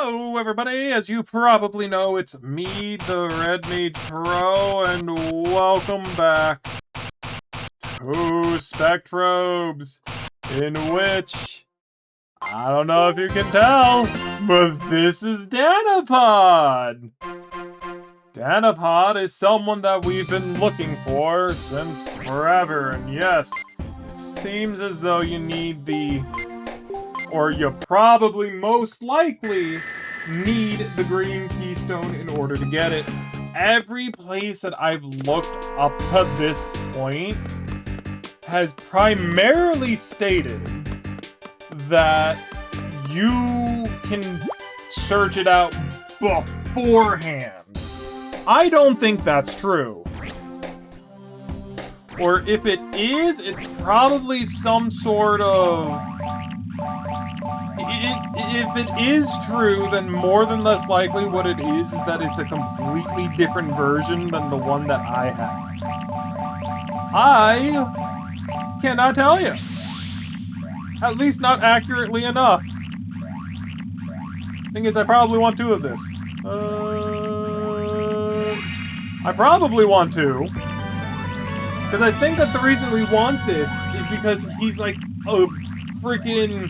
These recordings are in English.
Hello, everybody. As you probably know, it's me, Theredmagekro, and welcome back to Spectrobes, in which, I don't know if you can tell, but this is Danapod. Danapod is someone that we've been looking for since forever, and yes, it seems as though you need or you probably most likely need the green keystone in order to get it. Every place that I've looked up to this point has primarily stated that you can search it out beforehand. I don't think that's true. Or if it is, it's probably some sort of... If it is true, then more than less likely what it is that it's a completely different version than the one that I have. I cannot tell you. At least not accurately enough. Thing is, I probably want two of this. I probably want two. Because I think that the reason we want this is because he's like a freaking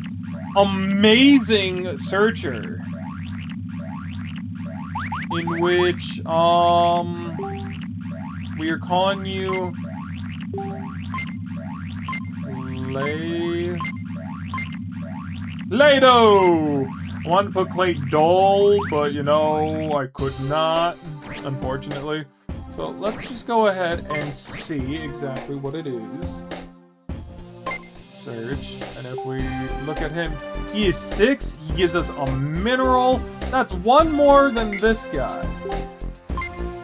amazing searcher. In which, we are calling you Lado! I wanted to put Clay Dole, but you know, I could not, unfortunately. So let's just go ahead and see exactly what it is. Search, and if we look at him, he is 6, he gives us a mineral. That's one more than this guy.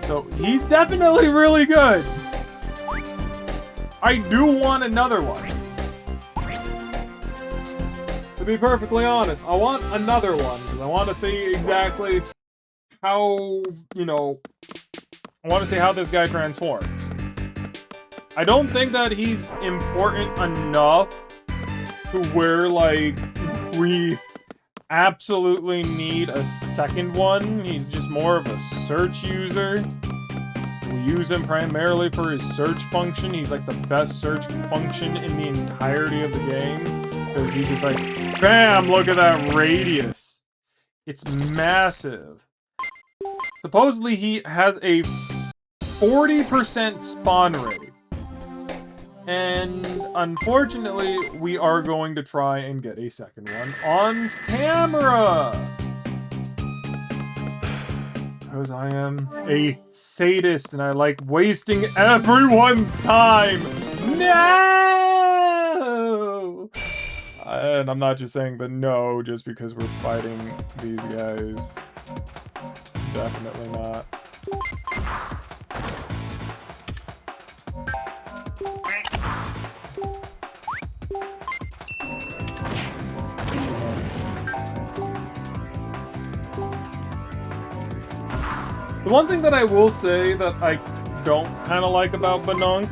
So he's definitely really good. I do want another one. To be perfectly honest, I want another one, because I want to see exactly how, you know, I want to see how this guy transforms. I don't think that he's important enough to where, like, we absolutely need a second one. He's just more of a search user. We use him primarily for his search function. He's like the best search function in the entirety of the game. Because he's just like, bam, look at that radius. It's massive. Supposedly he has a 40% spawn rate. And unfortunately, we are going to try and get a second one on camera. Because I am a sadist and I like wasting everyone's time. No! And I'm not just saying the no just because we're fighting these guys. Definitely not. The one thing that I will say that I don't kind of like about Banunk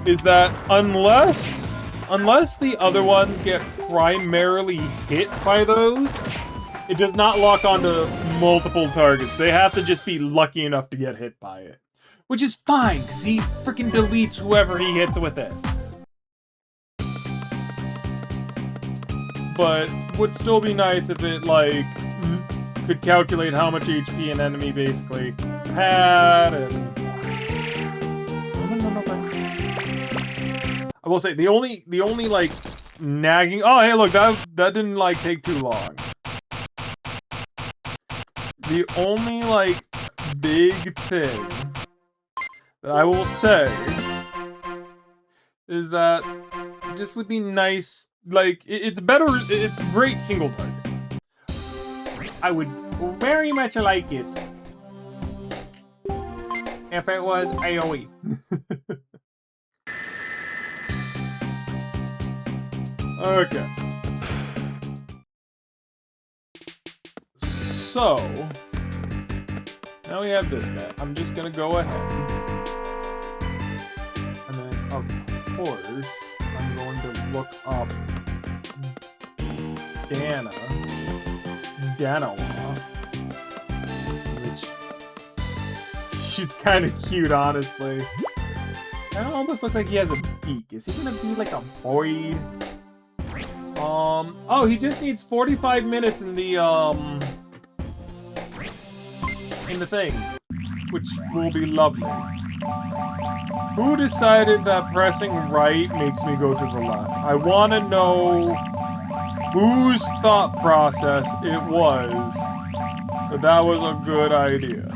is that unless the other ones get primarily hit by those, it does not lock onto multiple targets. They have to just be lucky enough to get hit by it. Which is fine, because he freaking deletes whoever he hits with it. But would still be nice if it, like, could calculate how much HP an enemy basically had, and... I will say, the only, like, nagging... Oh, hey, look, that didn't, like, take too long. The only, like, big thing that I will say is that it just would be nice, like, it's better, it's great single target. I would very much like it if it was AoE. Okay. So, now we have this guy. I'm just gonna go ahead. And then, of course, I'm going to look up Danawa. She's kind of cute, honestly. That almost looks like he has a beak. Is he gonna be like a void? Oh, he just needs 45 minutes in the thing, which will be lovely. Who decided that pressing right makes me go to the left? I want to know whose thought process it was that was a good idea.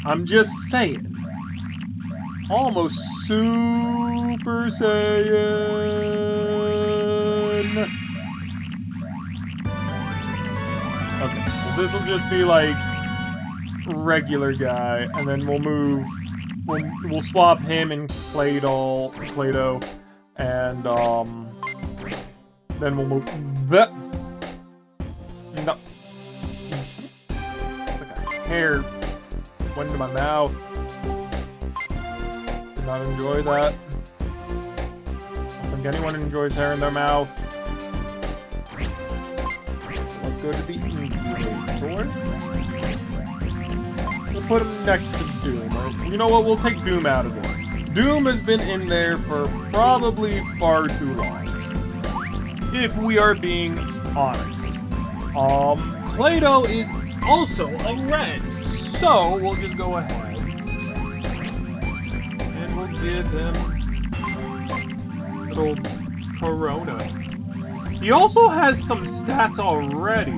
I'm just saying. Almost Super Saiyan. Okay, so this will just be like regular guy, and then we'll move. We'll swap him and Play-Doh, and then we'll move that. No, it's like a hair went into my mouth. Did not enjoy that. I don't think anyone enjoys hair in their mouth. So let's go to the incubator. We'll put him next to Doom. Or, you know what? We'll take Doom out of there. Doom has been in there for probably far too long. If we are being honest. Play-Doh is also a red. So we'll just go ahead. And we'll give him little Corona. He also has some stats already.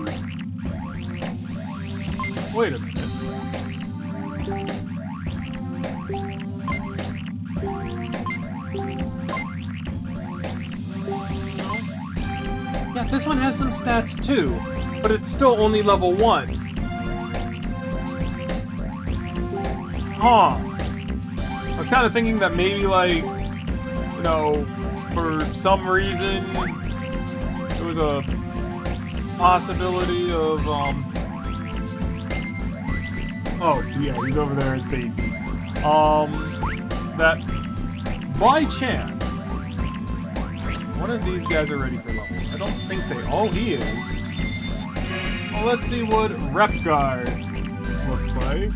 Wait a minute. Yeah, this one has some stats too, but it's still only level 1. Huh. I was kind of thinking that maybe, like, you know, for some reason, there was a possibility of, oh, yeah, he's over there as baby. That, by chance, one of these guys are ready for level. I don't think they... Oh, he is. Well, let's see what Rep Guard looks like.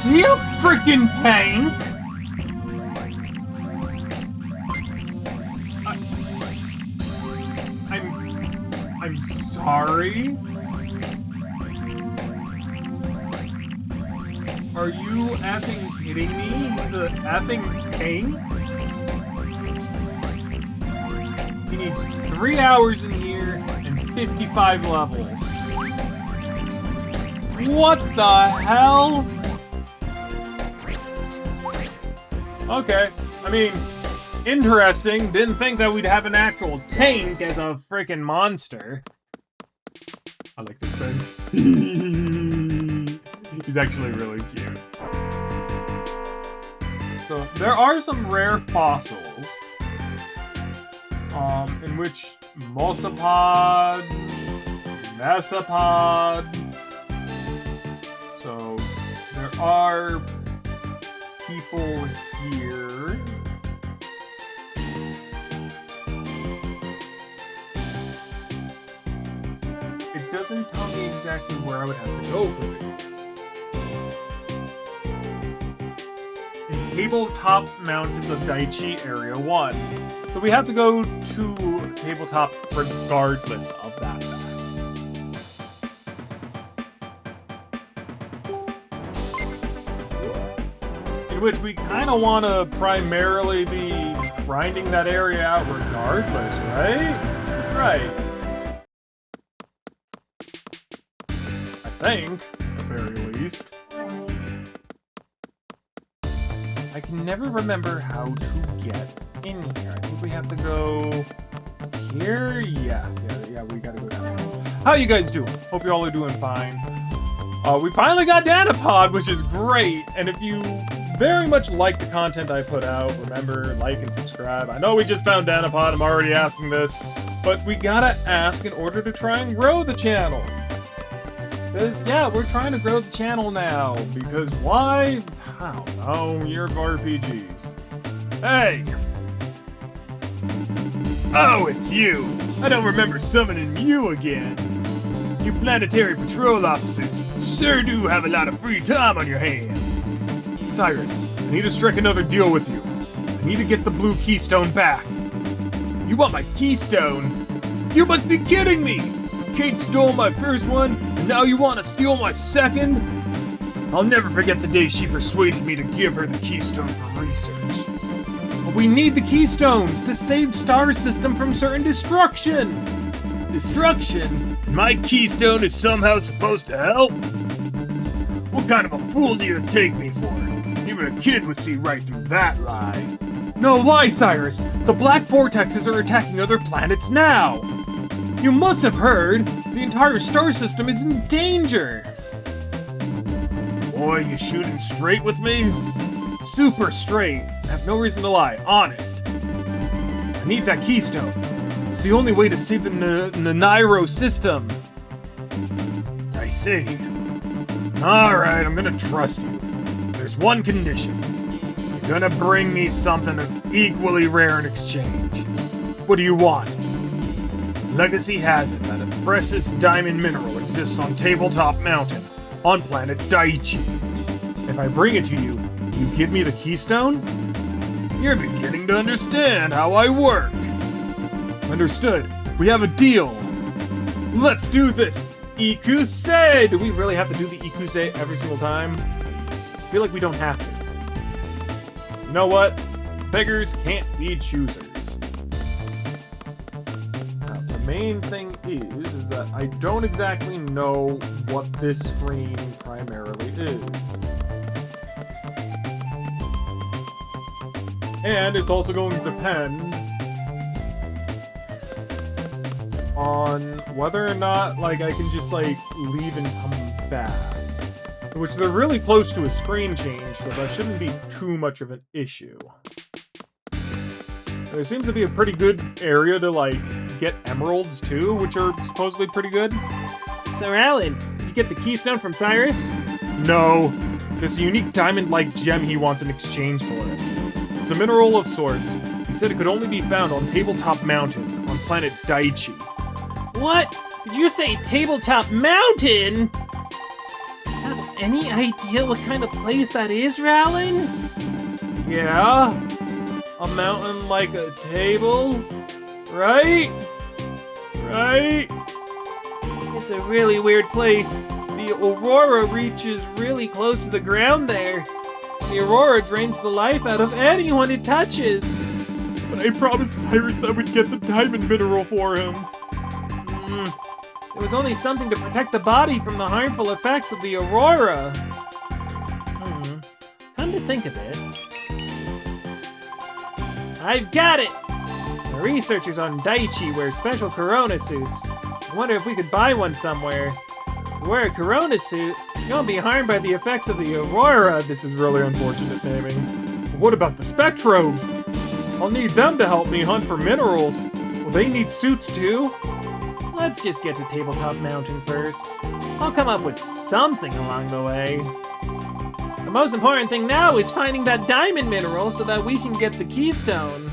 You freaking tank! I'm sorry? Are you effing kidding me? The effing tank? He needs 3 hours in here and 55 levels. What the hell? Okay, I mean, interesting. Didn't think that we'd have an actual tank as a freaking monster. I like this thing. He's actually really cute. So, there are some rare fossils. In which Mosapod, Mesopod. So there are people here. It doesn't tell me exactly where I would have to go for these. In Tabletop Mountains of Daichi Area 1. So we have to go to Tabletop regardless of that fact. In which we kind of want to primarily be grinding that area out regardless, right? Right. I think, at the very least. I can never remember how to get in here. I think we have to go here. Yeah, we gotta go down. How you guys doing? Hope you all are doing fine. We finally got Danapod, which is great. And if you very much like the content I put out, remember, like and subscribe. I know we just found Danapod. I'm already asking this, but we gotta ask in order to try and grow the channel. Because, yeah, we're trying to grow the channel now. Because why? I don't know. Year of RPGs. Hey! Oh, it's you! I don't remember summoning you again. You planetary patrol officers sure do have a lot of free time on your hands. Cyrus, I need to strike another deal with you. I need to get the blue keystone back. You want my keystone? You must be kidding me! Kate stole my first one, and now you want to steal my second? I'll never forget the day she persuaded me to give her the keystone for research. But we need the keystones to save Star System from certain destruction! Destruction? My keystone is somehow supposed to help? What kind of a fool do you take me for? Even a kid would see right through that lie. No lie, Cyrus! The black vortexes are attacking other planets now! You must have heard! The entire star system is in danger! Boy, you shooting straight with me? Super straight. I have no reason to lie. Honest. I need that keystone. It's the only way to save the Nairo system. I see. Alright, I'm gonna trust you. There's one condition. You're gonna bring me something equally rare in exchange. What do you want? Legacy has it that a precious diamond mineral exists on Tabletop Mountain, on planet Daiichi. If I bring it to you, you give me the keystone? You're beginning to understand how I work. Understood. We have a deal. Let's do this. Ikuse! Do we really have to do the Ikuse every single time? I feel like we don't have to. You know what? Beggars can't be choosers. Now, the main thing is that I don't exactly know what this screen primarily is. And it's also going to depend on whether or not, like, I can just, like, leave and come back. Which they're really close to a screen change, so that shouldn't be too much of an issue. There seems to be a pretty good area to, like, get emeralds, too, which are supposedly pretty good. So, Rallen, did you get the keystone from Cyrus? No. There's a unique diamond-like gem he wants in exchange for it. It's a mineral of sorts. He said it could only be found on Tabletop Mountain, on planet Daiichi. What? Did you say Tabletop Mountain? Have any idea what kind of place that is, Rallen? Yeah. A mountain like a table? Right? Right? It's a really weird place. The aurora reaches really close to the ground there. The aurora drains the life out of anyone it touches. But I promised Cyrus that we'd get the diamond mineral for him. It was only something to protect the body from the harmful effects of the aurora. Come to think of it. I've got it! The researchers on Daiichi wear special corona suits. I wonder if we could buy one somewhere. If you wear a corona suit, you won't be harmed by the effects of the aurora. This is really unfortunate naming. But what about the Spectrobes? I'll need them to help me hunt for minerals. Will they need suits too? Let's just get to Tabletop Mountain first. I'll come up with something along the way. The most important thing now is finding that diamond mineral so that we can get the keystone.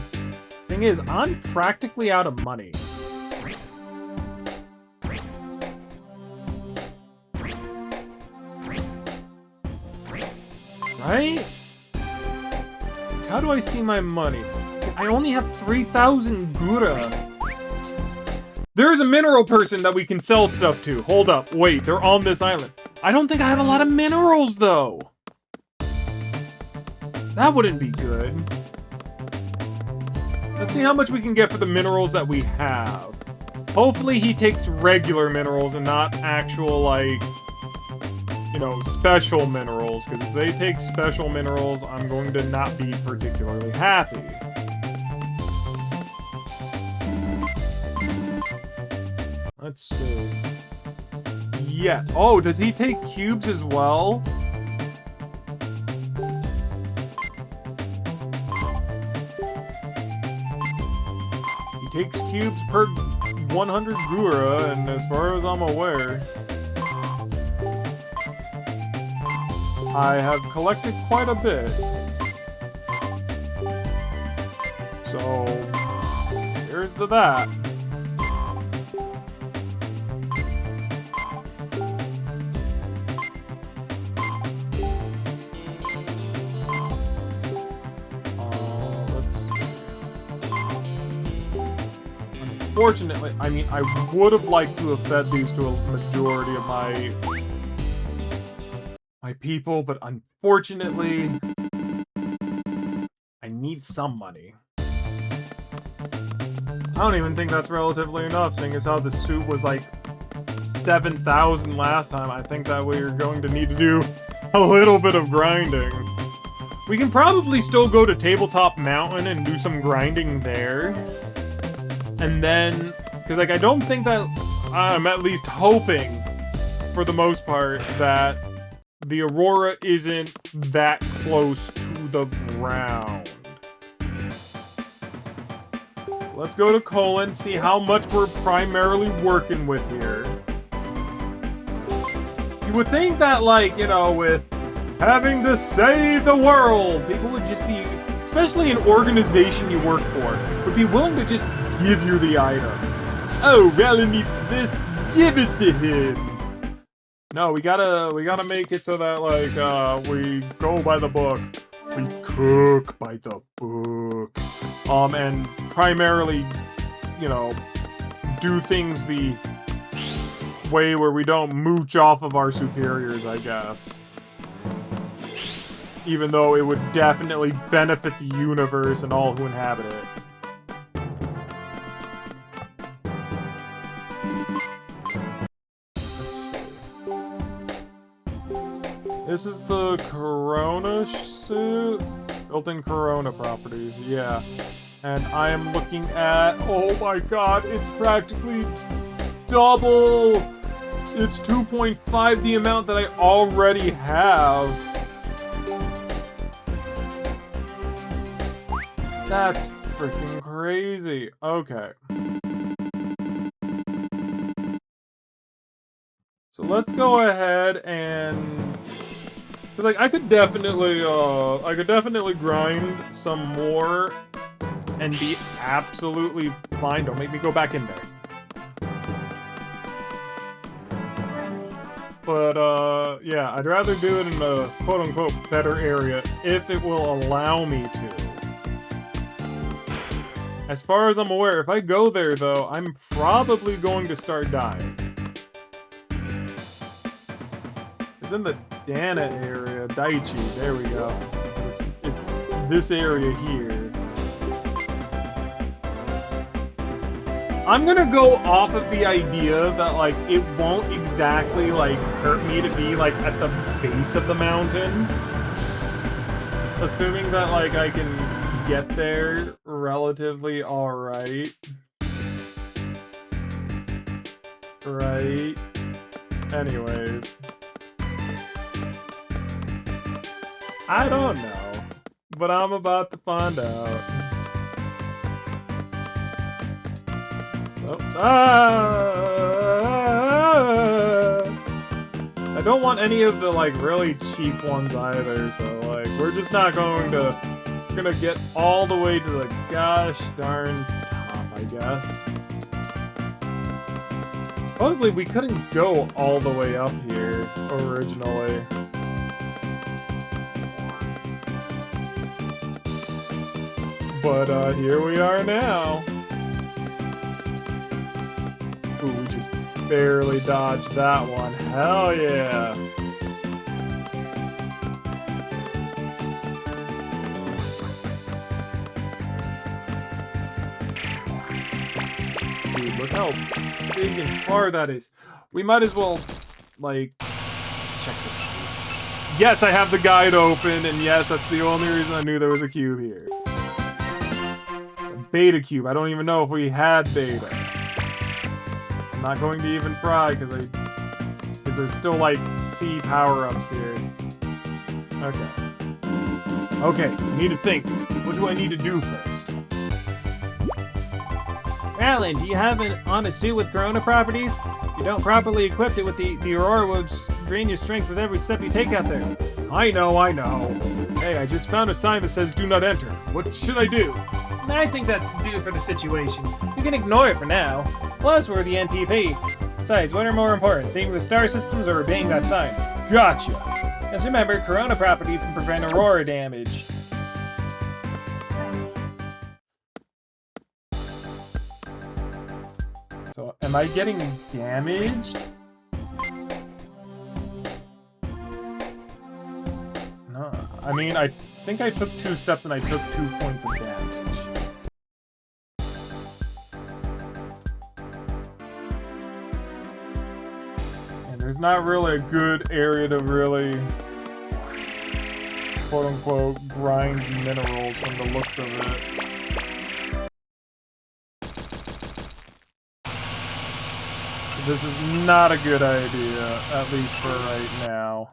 Thing is, I'm practically out of money. Right? How do I see my money? I only have 3,000 gura. There's a mineral person that we can sell stuff to. Hold up, wait, they're on this island. I don't think I have a lot of minerals, though. That wouldn't be good. Let's see how much we can get for the minerals that we have. Hopefully he takes regular minerals and not actual, like, you know, special minerals. Because if they take special minerals, I'm going to not be particularly happy. Let's see. Yeah. Oh, does he take cubes as well? He takes cubes per 100 gura, and as far as I'm aware, I have collected quite a bit. So, here's the that. unfortunately, I mean, I would have liked to have fed these to a majority of my people, but unfortunately, I need some money. I don't even think that's relatively enough, seeing as how the suit was like 7,000 last time. I think that we're going to need to do a little bit of grinding. We can probably still go to Tabletop Mountain and do some grinding there. And then, because like I don't think that, I'm at least hoping, for the most part, that the Aurora isn't that close to the ground. Let's go to Colon, see how much we're primarily working with here. You would think that, like, you know, with having to save the world, people would just be, especially an organization you work for, would be willing to just give you the item. Oh, Rallen needs this, give it to him. No, we gotta make it so that, like, we go by the book. We cook by the book. And primarily, you know, do things the way where we don't mooch off of our superiors, I guess. Even though it would definitely benefit the universe and all who inhabit it. Let's see. This is the Corona suit? Built-in Corona properties, yeah. And I am looking at, oh my god, it's practically double! It's 2.5 the amount that I already have. That's freaking crazy. Okay. So let's go ahead and... Cause like I could definitely grind some more and be absolutely fine. Don't make me go back in there. But, yeah, I'd rather do it in a quote-unquote better area if it will allow me to. As far as I'm aware, if I go there, though, I'm probably going to start dying. It's in the Dana area, Daichi, there we go. It's this area here. I'm gonna go off of the idea that, like, it won't exactly, like, hurt me to be, like, at the base of the mountain. Assuming that, like, I can get there relatively alright. Right. Anyways. I don't know. But I'm about to find out. I don't want any of the, like, really cheap ones either, so, like, we're just not gonna get all the way to the gosh darn top, I guess. Supposedly, we couldn't go all the way up here, originally. But, here we are now. Ooh, we just barely dodged that one. Hell yeah! Dude, look how big and far that is. We might as well, like, check this out. Yes, I have the guide open, and yes, that's the only reason I knew there was a cube here. A beta cube. I don't even know if we had beta. I'm not going to even try because there's still like C power-ups here. Okay. Okay, I need to think. What do I need to do first? Rallen, do you have an honest suit with Corona properties? If you don't properly equip it with the Aurora will drain your strength with every step you take out there. I know. Hey, I just found a sign that says do not enter. What should I do? I think that's due for the situation. You can ignore it for now. Plus, we're the NTP. Besides, what are more important, saving the star systems or obeying that sign? Gotcha! Just remember, Corona properties can prevent Aurora damage. Am I getting damaged? No, I mean, I think I took 2 steps and I took 2 points of damage. And there's not really a good area to really, quote-unquote, grind minerals from the looks of it. This is not a good idea, at least for right now.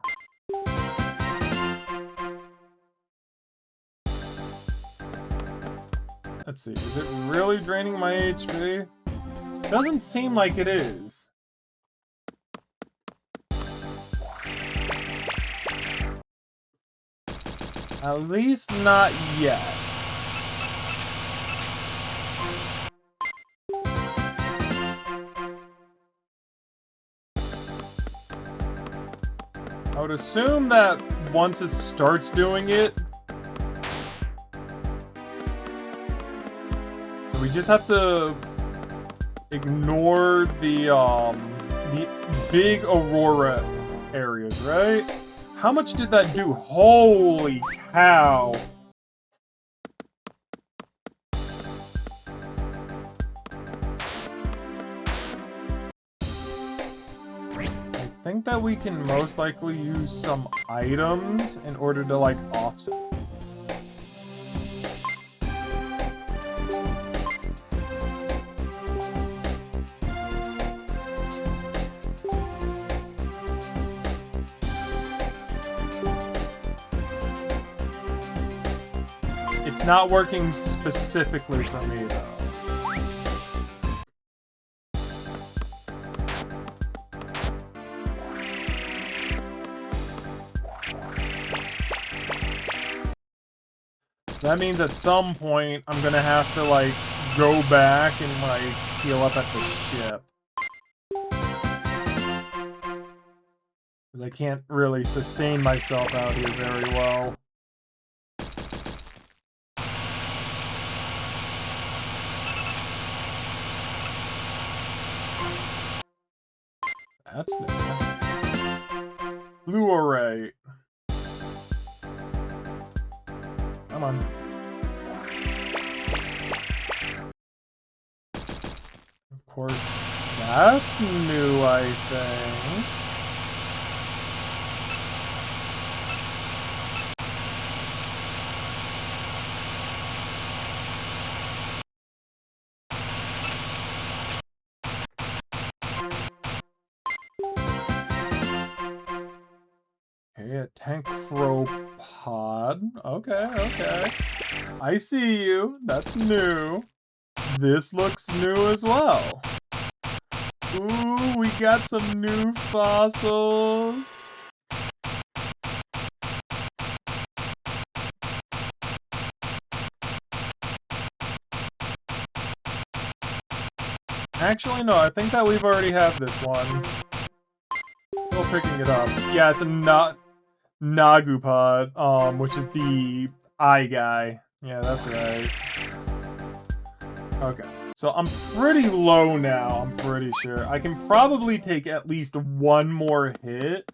Let's see, is it really draining my HP? Doesn't seem like it is. At least not yet. I would assume that once it starts doing it, so we just have to ignore the big aurora areas, right? How much did that do? Holy cow! I think that we can most likely use some items in order to, like, offset. It's not working specifically for me, though. That means at some point, I'm gonna have to, like, go back and, like, heal up at the ship. Because I can't really sustain myself out here very well. That's new. Fluorite. Come on. Of course, that's new, I think. Okay, a Tankropod. Okay. I see you. That's new. This looks new as well. Ooh, we got some new fossils. Actually, no, I think that we've already had this one. Still picking it up. Yeah, it's a Nagupod, which is the eye guy. Yeah, that's right. Okay, so I'm pretty low now, I'm pretty sure. I can probably take at least one more hit.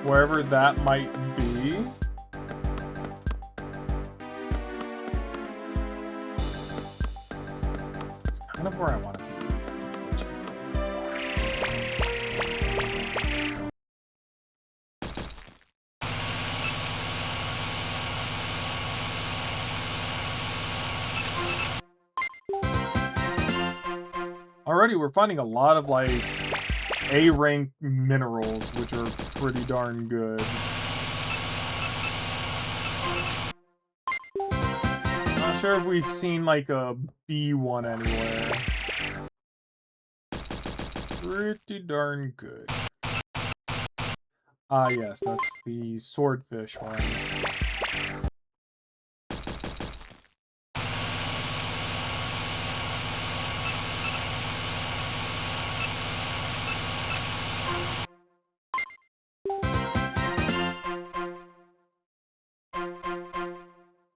Wherever that might be. It's kind of where I want to be. Already, we're finding a lot of, like, A-rank minerals, which are pretty darn good. Not sure if we've seen, like, a B one anywhere. Pretty darn good. Ah, yes, that's the swordfish one.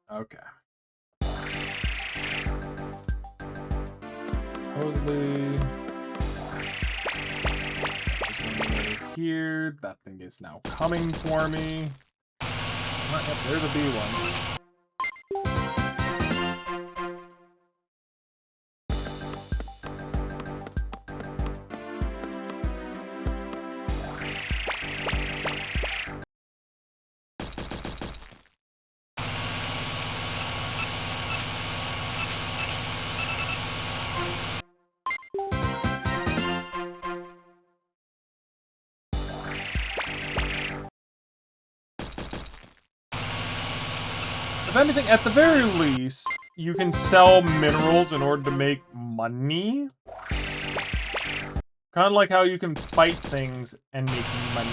Okay. Supposedly... here. That thing is now coming for me. Yep, there's a B one. If anything, at the very least, you can sell minerals in order to make money. Kind of like how you can fight things and make money.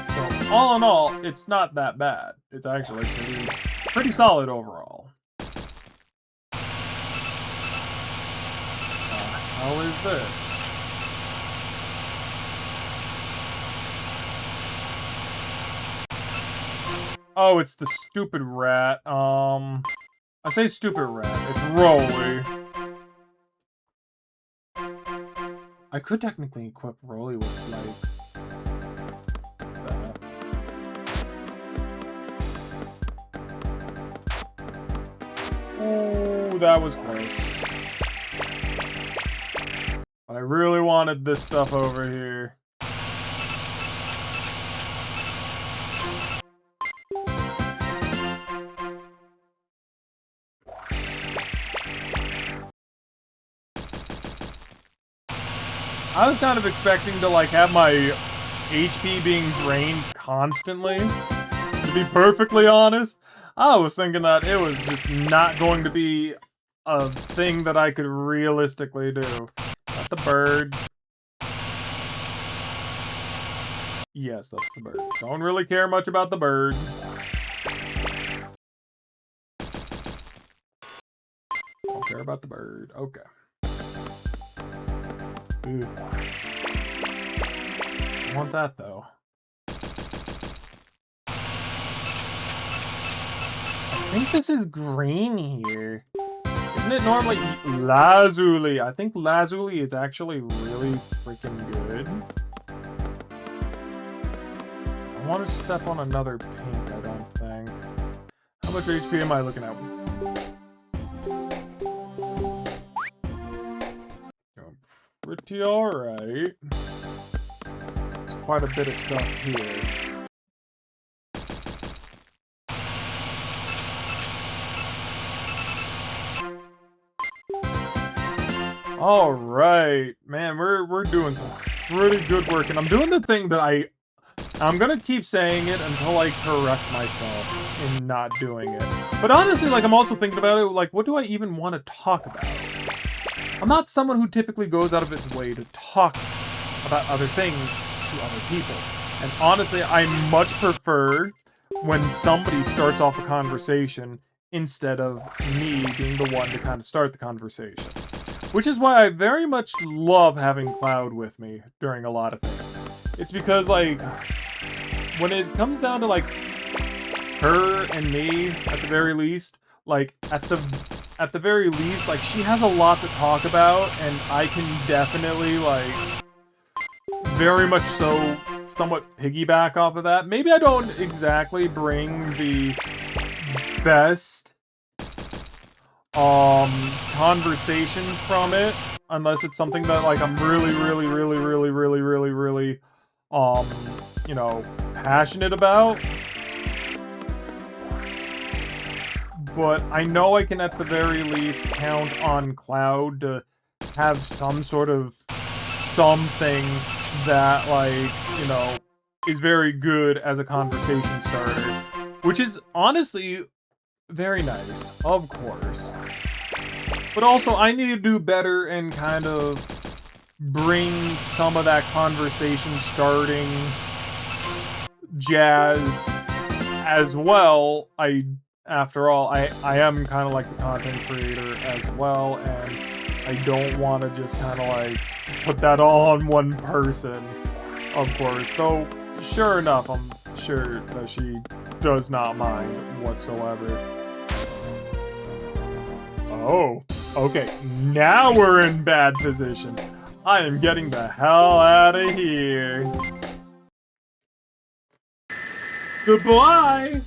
So, all in all, it's not that bad. It's actually pretty solid overall. How is this? Oh, it's the stupid rat. I say stupid rat. It's Rolly. I could technically equip Rolly with, like, that. Ooh, that was close. But I really wanted this stuff over here. I was kind of expecting to, like, have my HP being drained constantly. To be perfectly honest, I was thinking that it was just not going to be a thing that I could realistically do. Not the bird. Yes, that's the bird. Don't really care much about the bird. Don't care about the bird. Okay. Ooh. I want that, though. I think this is green here. Isn't it normally lazuli? I think lazuli is actually really freaking good. I want to step on another pink, I don't think. How much HP am I looking at? Pretty alright. There's quite a bit of stuff here. Alright. Man, we're doing some pretty good work, and I'm doing the thing that I'm gonna keep saying it until I correct myself in not doing it. But honestly, like, I'm also thinking about it, like, what do I even want to talk about? I'm not someone who typically goes out of its way to talk about other things to other people. And honestly, I much prefer when somebody starts off a conversation instead of me being the one to kind of start the conversation. Which is why I very much love having Cloud with me during a lot of things. It's because, like, when it comes down to, like, her and me, at the very least, like, at the very least, like, she has a lot to talk about, and I can definitely, like, very much so somewhat piggyback off of that. Maybe I don't exactly bring the best conversations from it, unless it's something that, like, I'm really, you know, passionate about. But I know I can at the very least count on Cloud to have some sort of something that, like, you know, is very good as a conversation starter. Which is honestly very nice, of course. But also, I need to do better and kind of bring some of that conversation starting jazz as well. After all, I am kind of like the content creator as well, and I don't want to just kind of like put that all on one person, of course. Though, sure enough, I'm sure that she does not mind whatsoever. Oh, okay. Now we're in bad position. I am getting the hell out of here. Goodbye!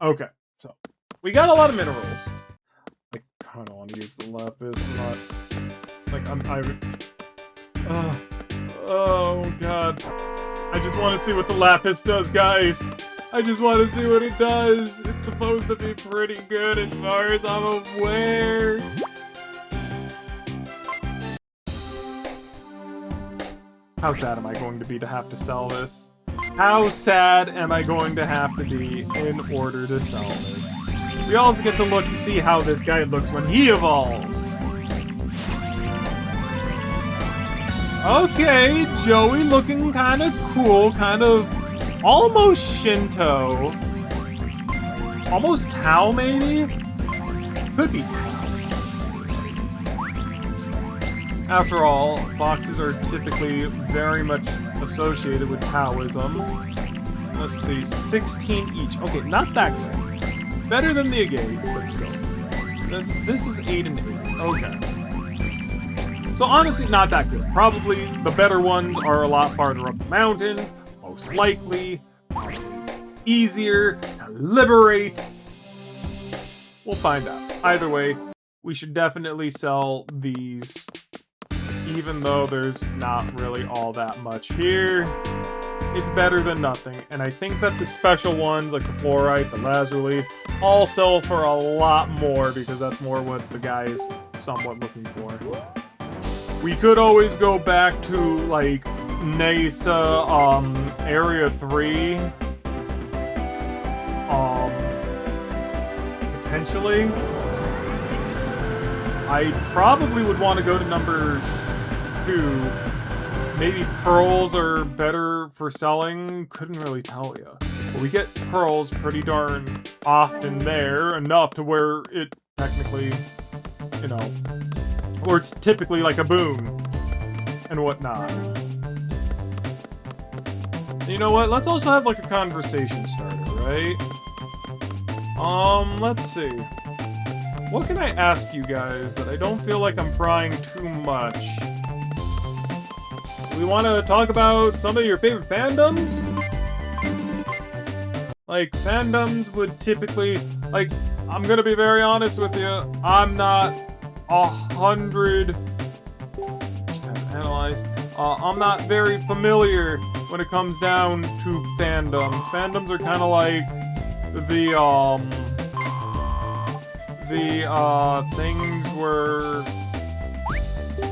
Okay, so we got a lot of minerals. I kind of want to use the lapis. I'm not... Like, oh, God. I just want to see what the lapis does, guys. I just want to see what it does. It's supposed to be pretty good as far as I'm aware. How sad am I going to be to have to sell this? How sad am I going to have to be in order to sell this? We also get to look and see how this guy looks when he evolves. Okay, Joey looking kind of cool, kind of almost Shinto. Almost Tao, maybe? Could be Tao. After all, foxes are typically very much associated with Taoism. Let's see, 16 each. Okay, not that good. Better than the agate, but still. This is 8 and 8. Okay. So honestly, not that good. Probably the better ones are a lot farther up the mountain. Most likely. Easier to liberate. We'll find out. Either way, we should definitely sell these. Even though there's not really all that much here, it's better than nothing. And I think that the special ones, like the fluorite, the lazuli, all sell for a lot more because that's more what the guy is somewhat looking for. We could always go back to, like, NASA, Area 3. Potentially. I probably would want to go to number 2. Maybe pearls are better for selling. Couldn't really tell you. But we get pearls pretty darn often there, enough to where it technically, you know, or it's typically like a boom and whatnot. You know what? Let's also have like a conversation starter, right? Let's see. What can I ask you guys that I don't feel like I'm prying too much? We want to talk about some of your favorite fandoms? Like, fandoms would typically... Like, I'm gonna be very honest with you. I'm not 100... Analyzed. I'm not very familiar when it comes down to fandoms. Fandoms are kind of like the things where,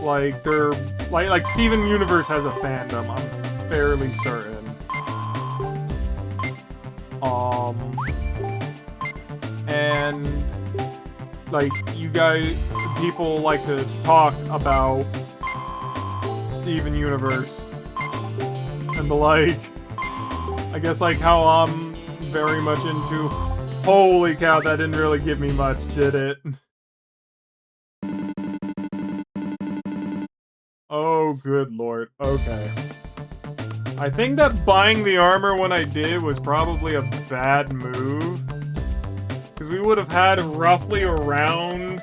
like, they're like Steven Universe has a fandom, I'm fairly certain. And like you guys, people like to talk about Steven Universe and the like. I guess like how I'm very much into. Holy cow, that didn't really give me much, did it? Oh, good lord. Okay. I think that buying the armor when I did was probably a bad move. Because we would have had roughly around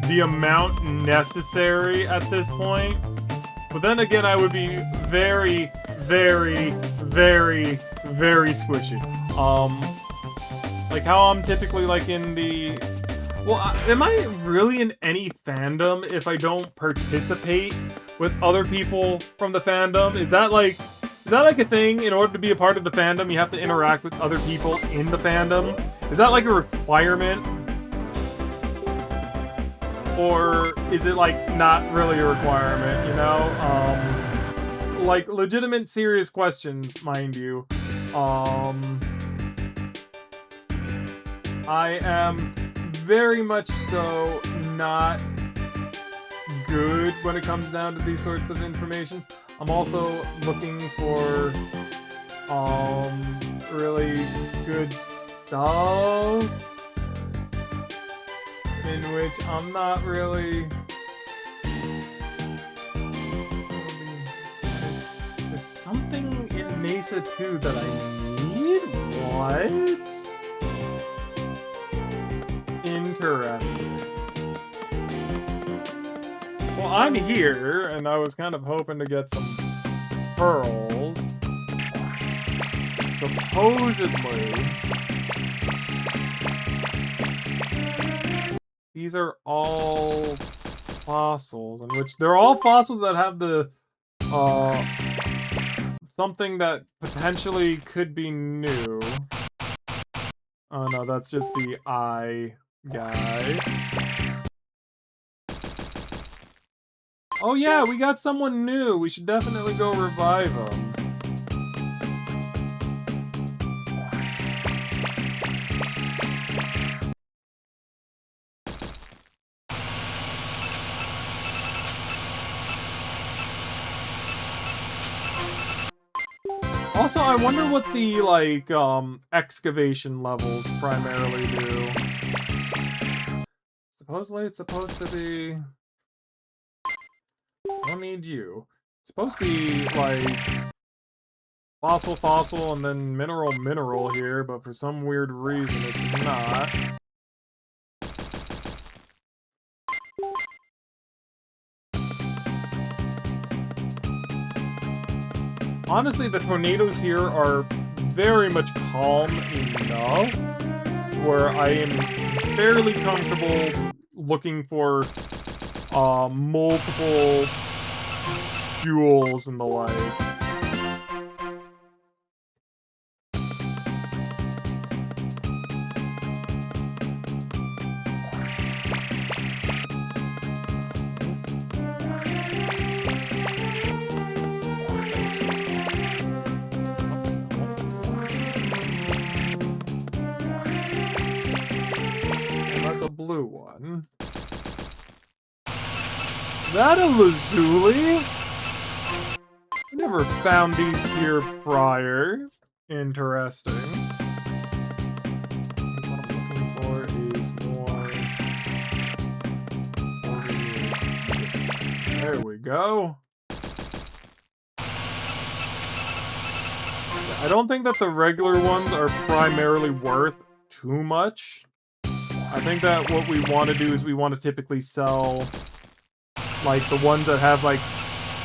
the amount necessary at this point. But then again, I would be very, very, very, very squishy. Like how I'm typically like in the... Well, am I really in any fandom if I don't participate with other people from the fandom? Is that like a thing? In order to be a part of the fandom, you have to interact with other people in the fandom? Is that like a requirement? Or is it like not really a requirement, you know? Like legitimate serious questions, mind you. I am very much so not good when it comes down to these sorts of information. I'm also looking for really good stuff in which I'm not really... There's something in Mesa 2 that I need? What? Interesting. Well, I'm here, and I was kind of hoping to get some pearls. Supposedly, these are all fossils, in which they're all fossils that have the something that potentially could be new. Oh no, that's just the eye guy. Oh yeah, we got someone new. We should definitely go revive him. Also, I wonder what the, like, excavation levels primarily do. Supposedly it's supposed to be... I don't need you. It's supposed to be, like, fossil, and then mineral here, but for some weird reason it's not. Honestly, the tornadoes here are very much calm enough where I am fairly comfortable looking for multiple jewels and the like. Blue one. That a lazuli? I never found these here prior. Interesting. What I'm looking for is more. There we go. I don't think that the regular ones are primarily worth too much. I think that what we want to do is we want to typically sell, like, the ones that have, like,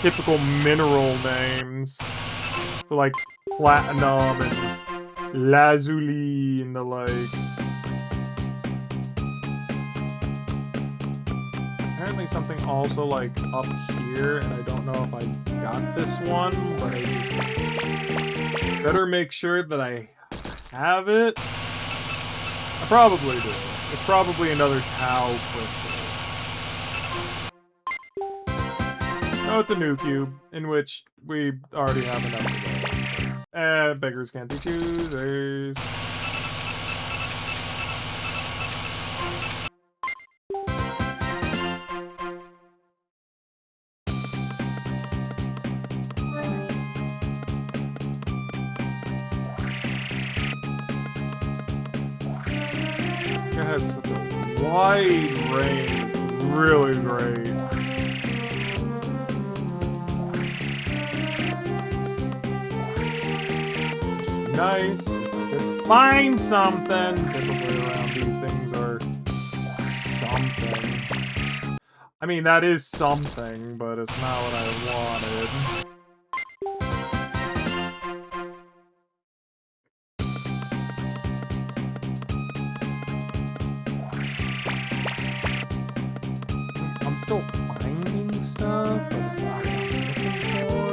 typical mineral names. So, like, platinum and lazuli and the like. Apparently something also, like, up here, and I don't know if I got this one, but I just better make sure that I have it. I probably do. It's probably another cow crystal. No, it's a new cube, in which we already have enough of those. Beggars can't be choosers. Has such a wide range. Really great. Just nice. If I could find something. Typically around these things are something. I mean, that is something, but it's not what I wanted. Still finding stuff, but it's not what I'm looking for.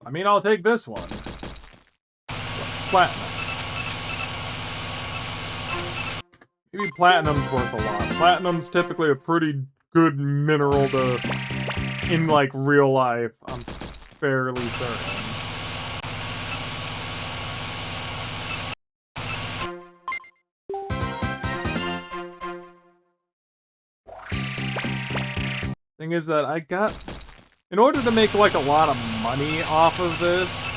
I mean, I'll take this one. Platinum. Maybe platinum's worth a lot. Platinum's typically a pretty good mineral to, in like real life, I'm fairly certain. Thing is that I got, in order to make like a lot of money off of this,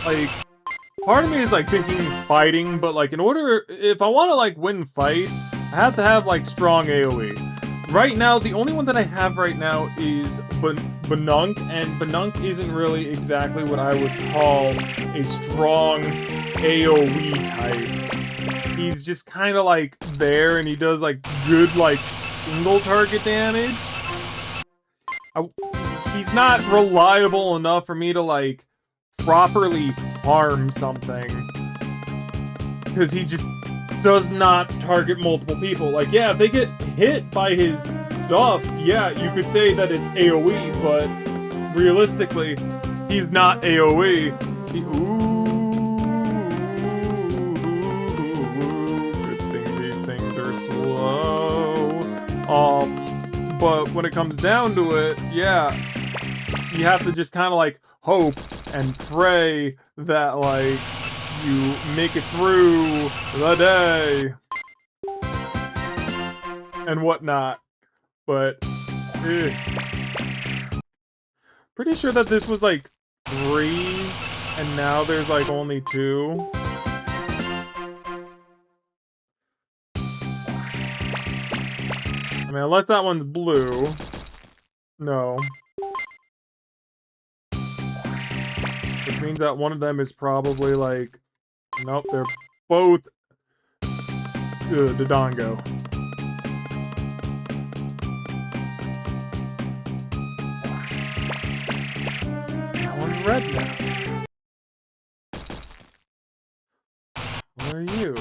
like, part of me is like thinking fighting, but like in order, if I want to like win fights, I have to have like strong AoE. Right now, the only one that I have right now is Banunk, and Banunk isn't really exactly what I would call a strong AoE type. He's just kind of like there, and he does like good like single target damage. He's not reliable enough for me to like properly harm something, because he just does not target multiple people. Like, yeah, if they get hit by his stuff, yeah, you could say that it's AoE, but realistically, he's not AoE. Good thing these things are slow. But when it comes down to it, yeah, you have to just kind of like hope and pray that like you make it through the day and whatnot. But pretty sure that this was like 3 and now there's like only 2. I mean, unless that one's blue. No. Which means that one of them is probably like... Nope, they're both... Dodongo. That one's red now. What are you?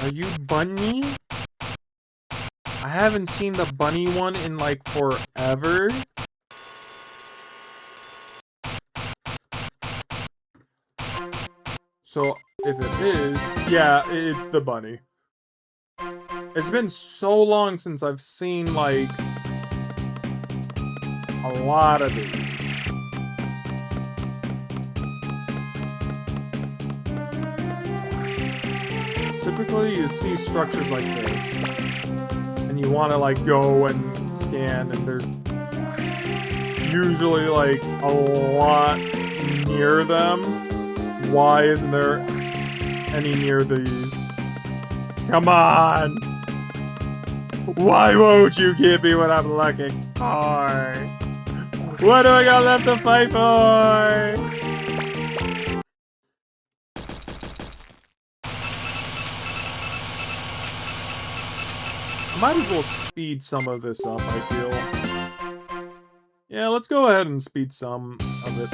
Are you bunny? I haven't seen the bunny one in like forever. So if it is, yeah, it's the bunny. It's been so long since I've seen like a lot of these. Typically you see structures like this and you want to like go and scan, and there's usually like a lot near them. Why isn't there any near these? Come on! Why won't you give me what I'm looking for? What do I got left to fight for? I might as well speed some of this up, I feel. Yeah, let's go ahead and speed some of it.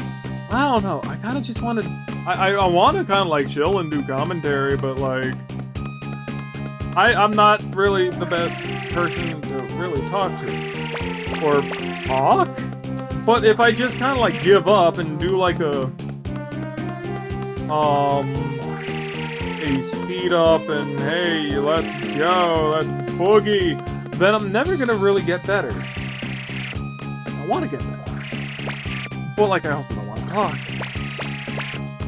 I don't know, I kind of just want to... I want to kind of like chill and do commentary, but like... I'm not really the best person to really talk to. Or talk? But if I just kind of like give up and do like a speed up and hey, let's go, let's boogie, then I'm never gonna really get better. I want to get better. But like I also don't want to talk.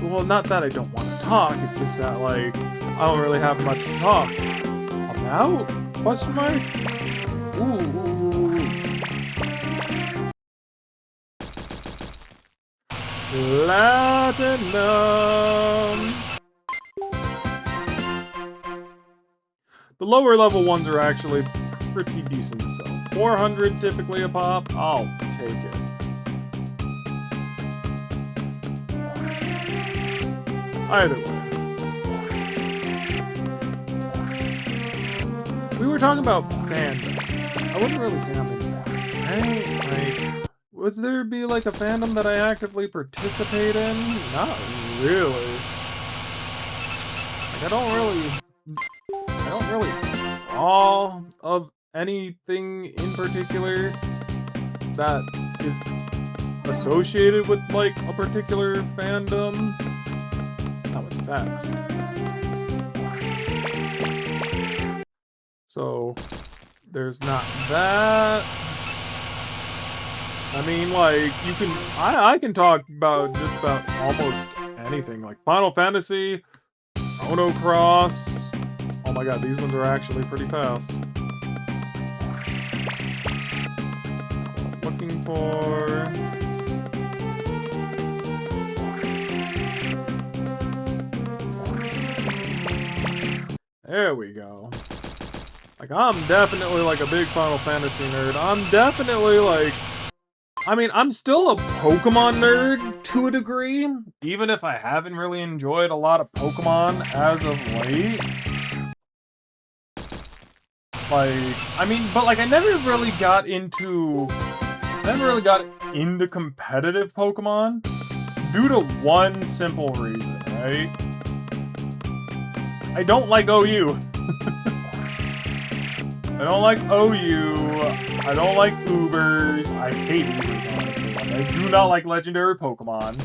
Well, not that I don't want to talk, it's just that like I don't really have much to talk about? Question mark? Ooh. Platinum. The lower level ones are actually pretty decent to sell. 400 typically a pop. I'll take it. Either way. We were talking about fandoms. I wouldn't really say I'm into that. Right? Would there be like a fandom that I actively participate in? Not really. Like, I don't really draw of anything in particular that is associated with like a particular fandom. Oh, it's fast. So there's not that. I mean, like, you can... I can talk about just about almost anything. Like, Final Fantasy, Chrono Cross. Oh my god, these ones are actually pretty fast. What I'm looking for... There we go. Like, I'm definitely, like, a big Final Fantasy nerd. I'm definitely, like... I mean, I'm still a Pokemon nerd to a degree, even if I haven't really enjoyed a lot of Pokemon as of late. Like, I mean, but, like, I never really got into competitive Pokemon due to one simple reason, right? I don't like OU. I don't like OU. I don't like Ubers. I hate Ubers, honestly. Like, I do not like legendary Pokemon.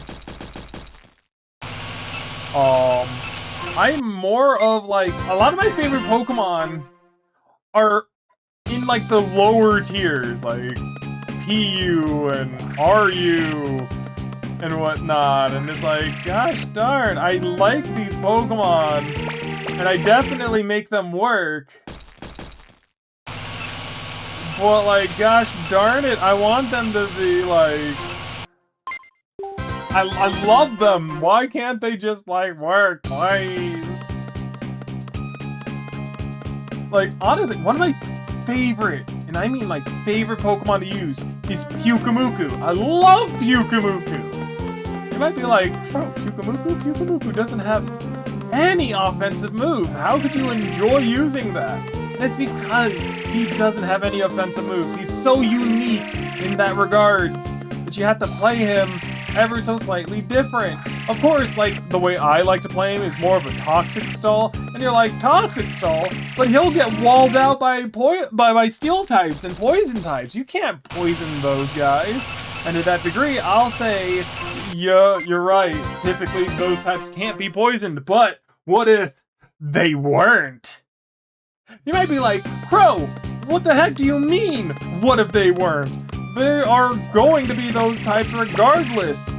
I'm more of, like, a lot of my favorite Pokemon are in, like, the lower tiers, like PU and RU and whatnot, and it's like, gosh darn, I like these Pokemon, and I definitely make them work. But, like, gosh darn it, I want them to be, like... I love them. Why can't they just, like, work, please? Like, honestly, one of my favorite, and I mean, like, favorite Pokemon to use is Pyukumuku. I love Pyukumuku. You might be like, bro, Pyukumuku doesn't have any offensive moves. How could you enjoy using that? That's because he doesn't have any offensive moves. He's so unique in that regards that you have to play him ever so slightly different. Of course, like, the way I like to play him is more of a toxic stall, and you're like, toxic stall? But he'll get walled out by steel types and poison types. You can't poison those guys. And to that degree, I'll say, yeah, you're right. Typically, those types can't be poisoned, but what if they weren't? You might be like, Crow, what the heck do you mean, what if they weren't? There are going to be those types regardless.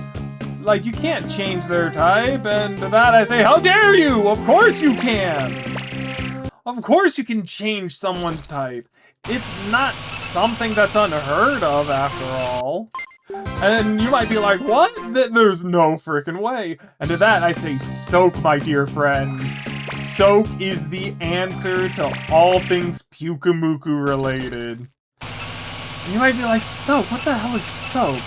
Like, you can't change their type, and to that I say, how dare you? Of course you can! Of course you can change someone's type. It's not something that's unheard of, after all. And you might be like, what? There's no freaking way. And to that I say, soak, my dear friends. Soak is the answer to all things Pyukumuku related. You might be like, Soak, what the hell is Soak?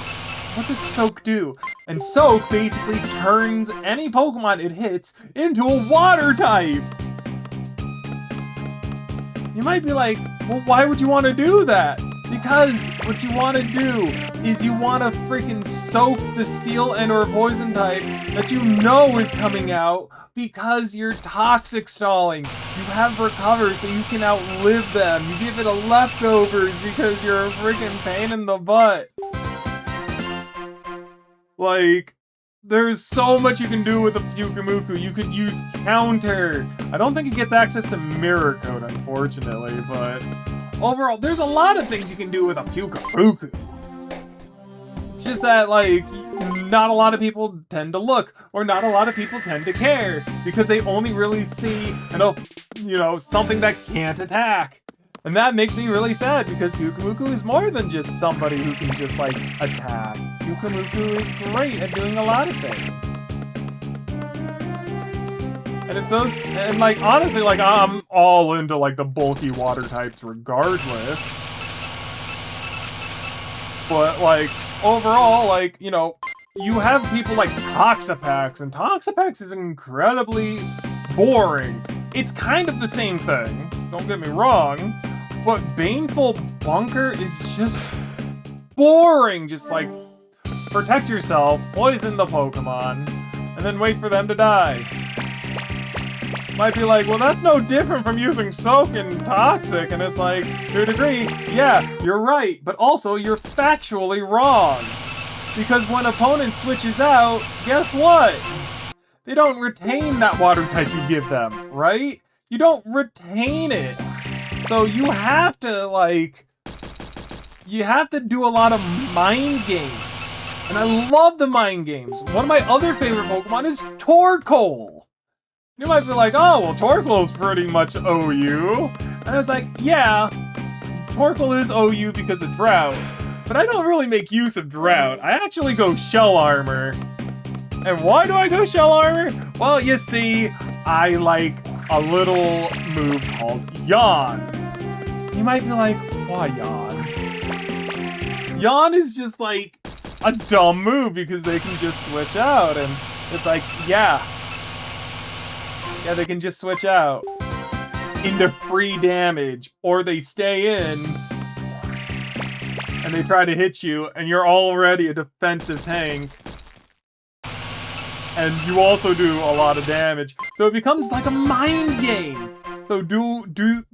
What does Soak do? And Soak basically turns any Pokemon it hits into a water type. You might be like, well, why would you want to do that? Because what you want to do is you want to freaking soak the steel and or poison type that you know is coming out because you're toxic stalling. You have recover so you can outlive them. You give it a leftovers because you're a freaking pain in the butt. Like, there's so much you can do with a Pyukumuku. You could use counter. I don't think it gets access to mirror code, unfortunately, but overall, there's a lot of things you can do with a Pyukumuku. It's just that, like, not a lot of people tend to look, or not a lot of people tend to care, because they only really see, something that can't attack. And that makes me really sad, because Pyukumuku is more than just somebody who can just, like, attack. Pyukumuku is great at doing a lot of things. And it's those, and, like, honestly, like, I'm all into, like, the bulky water types regardless. But, like, overall, like, you have people like Toxapex, and Toxapex is incredibly boring. It's kind of the same thing, don't get me wrong, but Baneful Bunker is just boring. Just, like, protect yourself, poison the Pokemon, and then wait for them to die. Might be like, well, that's no different from using Soak and Toxic, and it's like, to a degree, yeah, you're right, but also you're factually wrong. Because when opponent switches out, guess what? They don't retain that water type you give them, right? You don't retain it. So you have to, like, do a lot of mind games. And I love the mind games. One of my other favorite Pokemon is Torkoal. You might be like, oh, well, Torkoal's pretty much OU. And it's like, yeah, Torkoal is OU because of Drought. But I don't really make use of Drought. I actually go Shell Armor. And why do I go Shell Armor? Well, you see, I like a little move called Yawn. You might be like, why yawn? Yawn is just like a dumb move because they can just switch out, and it's like, yeah, they can just switch out into free damage, or they stay in and they try to hit you, and you're already a defensive tank, and you also do a lot of damage, so it becomes like a mind game. So do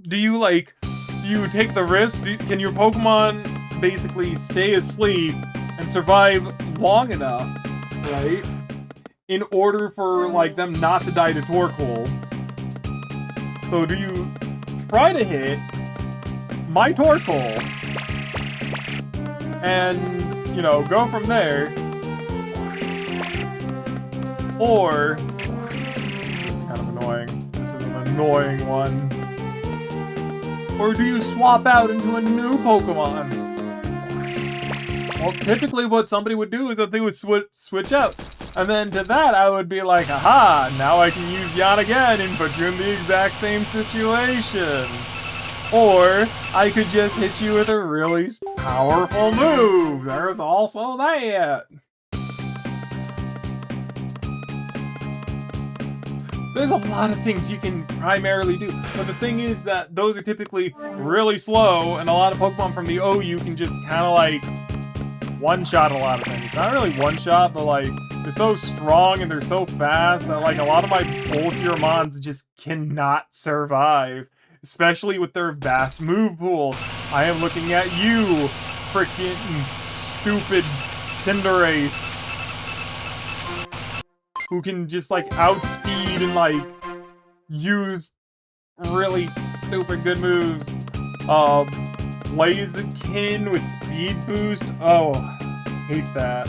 you like, do you take the risk? Can your Pokemon basically stay asleep and survive long enough, right, in order for like them not to die to Torkoal? So do you try to hit my Torkoal and, you know, go from there, or this is kind of annoying. This is an annoying one. Or do you swap out into a new Pokemon? Well, typically what somebody would do is that they would switch out. And then to that, I would be like, aha, now I can use Yawn again and put you in the exact same situation. Or I could just hit you with a really powerful move. There's also that. There's a lot of things you can primarily do, but the thing is that those are typically really slow, and a lot of Pokemon from the OU can just kind of like one-shot a lot of things. Not really one-shot, but like they're so strong and they're so fast that like a lot of my bulkier mons just cannot survive, especially with their vast move pools. I am looking at you, freaking stupid Cinderace, who can just like outspeed and like use really stupid good moves. Blaziken with speed boost. Oh, hate that.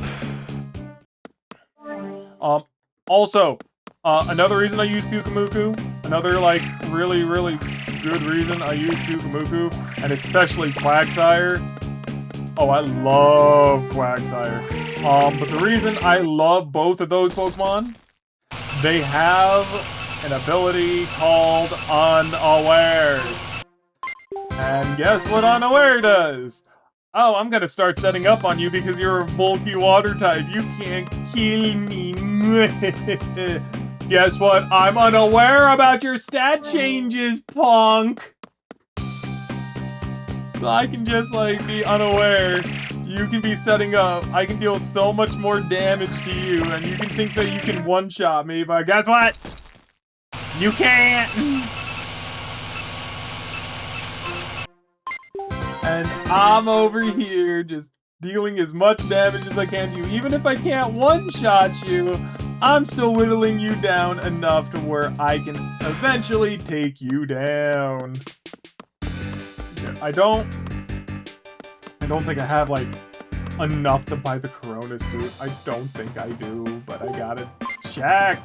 Also, another reason I use Pyukumuku, another like really good reason I use Pyukumuku, and especially Quagsire. Oh, I love Quagsire. But the reason I love both of those Pokemon, they have an ability called Unaware. And guess what Unaware does? Oh, I'm gonna start setting up on you because you're a bulky water type. You can't kill me. Guess what? I'm unaware about your stat changes, punk. So I can just like be unaware. You can be setting up. I can deal so much more damage to you, and you can think that you can one-shot me, but guess what? You can't! And I'm over here just dealing as much damage as I can to you. Even if I can't one-shot you, I'm still whittling you down enough to where I can eventually take you down. I don't think I have like enough to buy the Corona suit. I don't think I do, but I gotta check.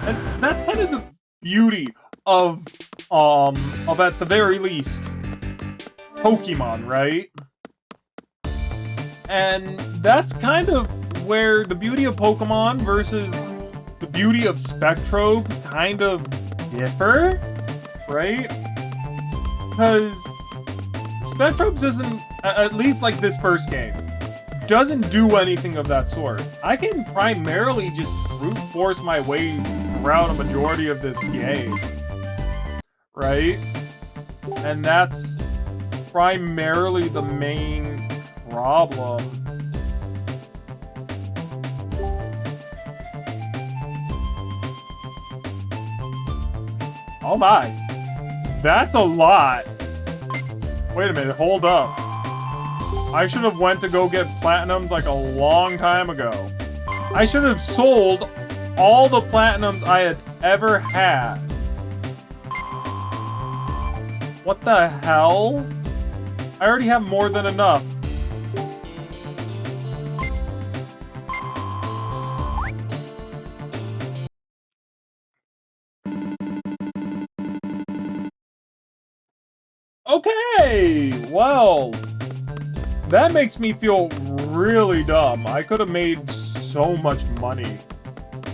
And that's kind of the beauty of at the very least, Pokemon, right? And that's kind of where the beauty of Pokemon versus the beauty of Spectrobes kind of differ, right? Because Spectrobes isn't, at least like this first game, doesn't do anything of that sort. I can primarily just brute force my way throughout a majority of this game, right? And that's primarily the main problem. Oh my, that's a lot. Wait a minute, hold up. I should have went to go get platinums like a long time ago. I should have sold all the platinums I had ever had. What the hell? I already have more than enough. Okay, well, that makes me feel really dumb. I could have made so much money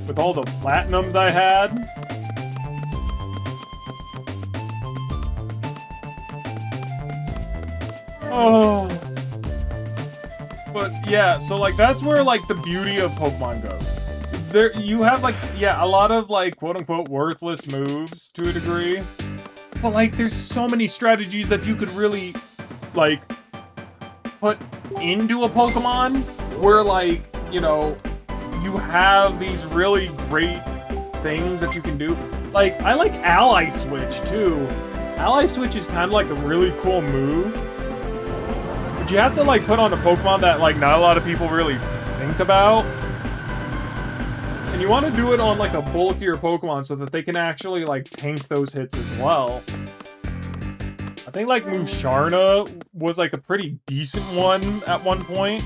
with all the platinums I had. Oh. But yeah, so like that's where like the beauty of Pokemon goes. There you have like, yeah, a lot of like quote unquote worthless moves to a degree. But like there's so many strategies that you could really like put into a Pokemon where like, you know, you have these really great things that you can do. Like I like Ally Switch too. Ally Switch is kind of like a really cool move. But you have to like put on a Pokemon that like not a lot of people really think about. And you want to do it on like a bulkier Pokemon so that they can actually like tank those hits as well. I think like Musharna was like a pretty decent one at one point.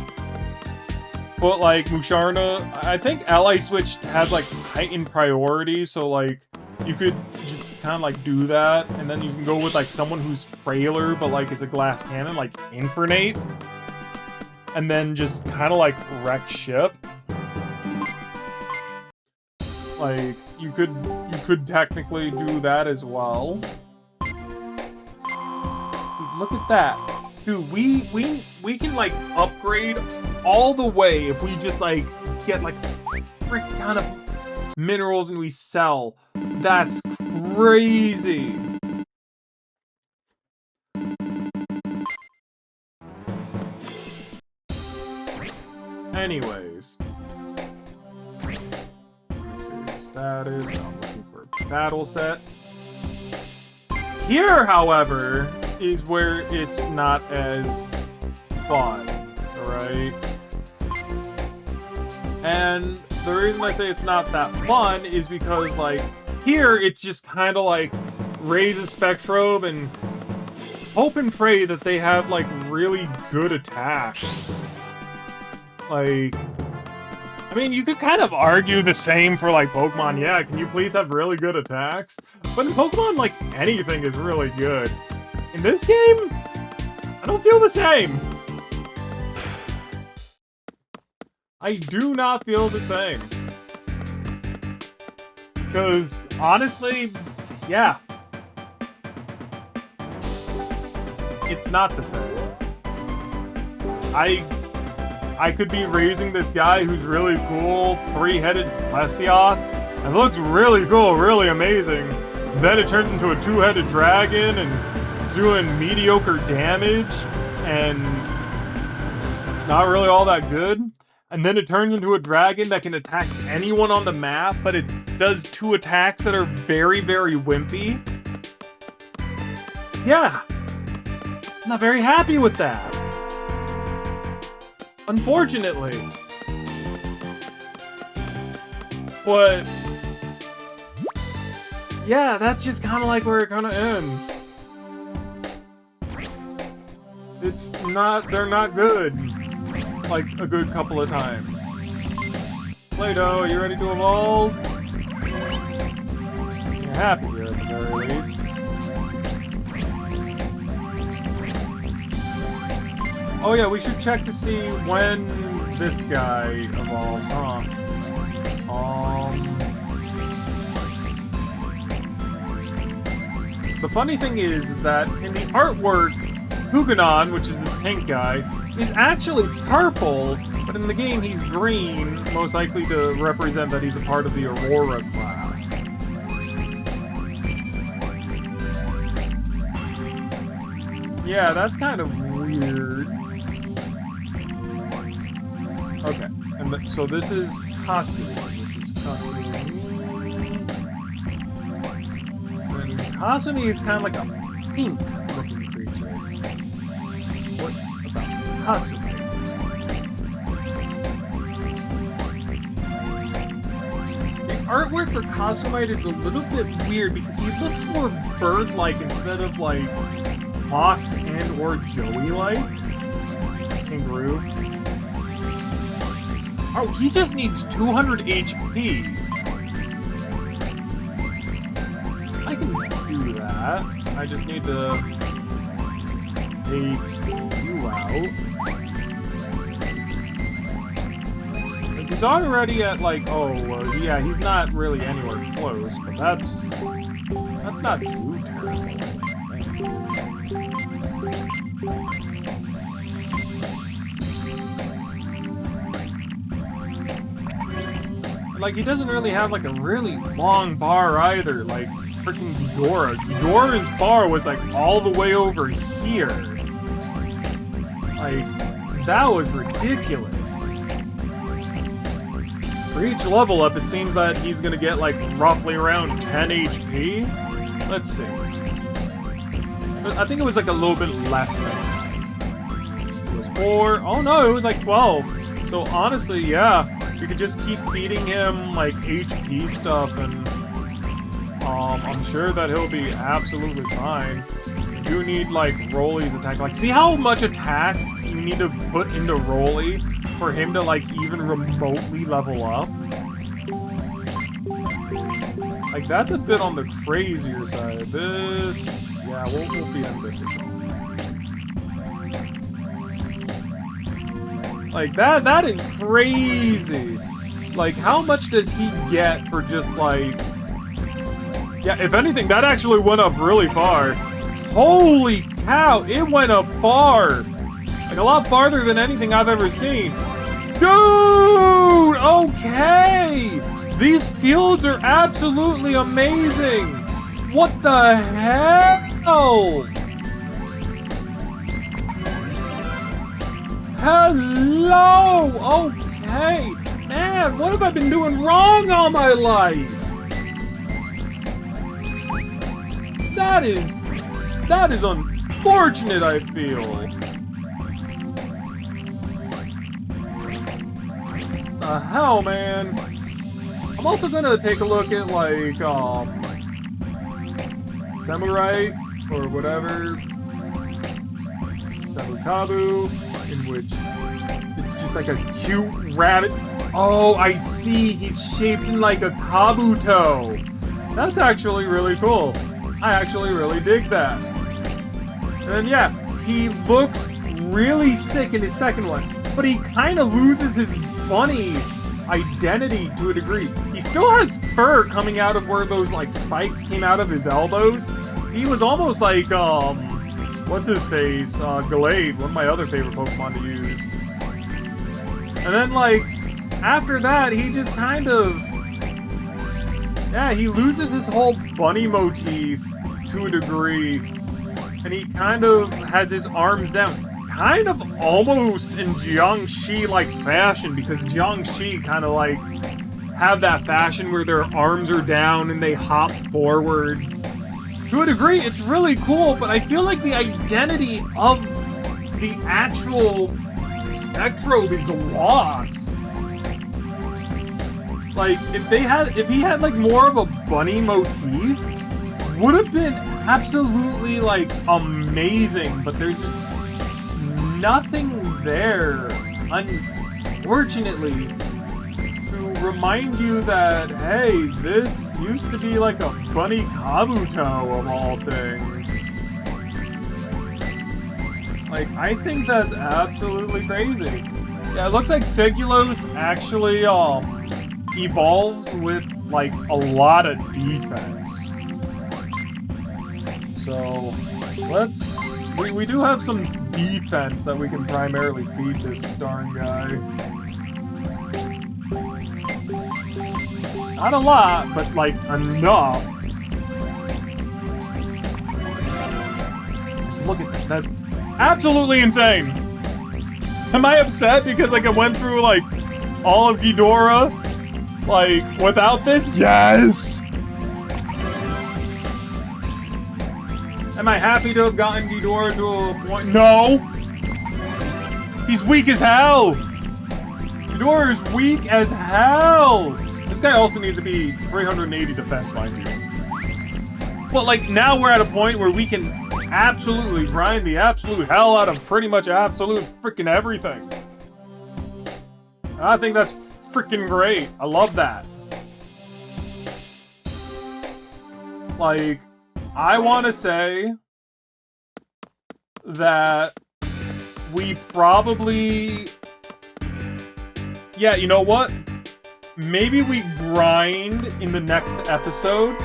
But like Musharna, I think Ally Switch had like heightened priority, so like you could just kind of like do that, and then you can go with like someone who's frailer but like is a glass cannon, like Infernape, and then just kind of like wreck ship. Like you could technically do that as well. Dude, look at that. Dude, we can like upgrade all the way if we just like get like frick ton of minerals and we sell. That's crazy. Anyways. Let's see status. I'm looking for a battle set. Here, however, is where it's not as fun, right? And the reason I say it's not that fun is because, like, here it's just kind of like raise a Spectrobe and hope and pray that they have, like, really good attacks. Like, I mean, you could kind of argue the same for, like, Pokemon. Yeah, can you please have really good attacks? But in Pokemon, like, anything is really good. In this game, I don't feel the same. I do not feel the same. Because, honestly, yeah. It's not the same. I could be raising this guy who's really cool, three-headed Plesioth, and looks really cool, really amazing. Then it turns into a two-headed dragon, and it's doing mediocre damage, and it's not really all that good. And then it turns into a dragon that can attack anyone on the map, but it does two attacks that are very, very wimpy. Yeah. I'm not very happy with that. Unfortunately. But yeah, that's just kind of like where it kind of ends. It's not, they're not good. Like a good couple of times. Play-Doh, are you ready to evolve? You're happy here at the very least. Oh yeah, we should check to see when this guy evolves, huh? The funny thing is that in the artwork, Huguenon, which is this tank guy, is actually purple, but in the game he's green, most likely to represent that he's a part of the Aurora class. Yeah, that's kind of weird. Okay, and so this is Kasumi, which is Kasumi. And Kasumi is kind of like a pink-looking creature. What about Kasumi? The artwork for Kasumi is a little bit weird because he looks more bird-like instead of like Fox and or Joey-like. Kangaroo. Oh, he just needs 200 HP. I can do that. I just need to take you out. Like, he's already at, like, oh, yeah, he's not really anywhere close, but that's not too terrible. Like, he doesn't really have, like, a really long bar either, like freaking Ghidorah. Ghidorah's bar was, like, all the way over here. Like, that was ridiculous. For each level up, it seems that he's gonna get, like, roughly around 10 HP. Let's see. I think it was, like, a little bit less than that. It was 4. Oh, no, it was, like, 12. So, honestly, yeah. You could just keep feeding him, like, HP stuff, and I'm sure that he'll be absolutely fine. You do need, like, Rolly's attack. Like, see how much attack you need to put into Rolly for him to, like, even remotely level up? Like, that's a bit on the crazier side. This... yeah, we'll feed him this as well. Like, that is crazy. Like, how much does he get for just, like... yeah, if anything, that actually went up really far. Holy cow, it went up far. Like, a lot farther than anything I've ever seen. Dude! Okay! These fields are absolutely amazing! What the hell? Hello! Okay! Man, what have I been doing wrong all my life? That is unfortunate, I feel. The hell, man? I'm also gonna take a look at, like, Samurai, or whatever. Sabukabu, in which it's just like a cute rabbit. Oh, I see. He's shaped in like a Kabuto. That's actually really cool. I actually really dig that. And then, yeah, he looks really sick in his second one, but he kind of loses his bunny identity to a degree. He still has fur coming out of where those, like, spikes came out of his elbows. He was almost like, what's his face? Gallade, one of my other favorite Pokemon to use. And then, like, after that, he just kind of... yeah, he loses his whole bunny motif to a degree. And he kind of has his arms down. Kind of almost in Jiangxi-like fashion, because Jiangxi kind of, like, have that fashion where their arms are down and they hop forward. To a degree, it's really cool, but I feel like the identity of the actual Spectrobe is lost. Like, if he had like more of a bunny motif, would have been absolutely, like, amazing, but there's just nothing there, unfortunately, to remind you that, hey, this used to be like a bunny Kabuto of all things. Like, I think that's absolutely crazy. Yeah, it looks like Segulos actually evolves with, like, a lot of defense. So, we do have some defense that we can primarily feed this darn guy. Not a lot, but, like, enough. Look at that. That's absolutely insane. Am I upset because, like, I went through, like, all of Ghidorah, like, without this? Yes! Am I happy to have gotten Ghidorah to a point? No! He's weak as hell! Ghidorah is weak as hell! This guy also needs to be 380 defense, mind you. But, like, now we're at a point where we can absolutely grind the absolute hell out of pretty much absolute freaking everything. I think that's freaking great. I love that. Like, I want to say that we probably... yeah, you know what? maybe we grind in the next episode,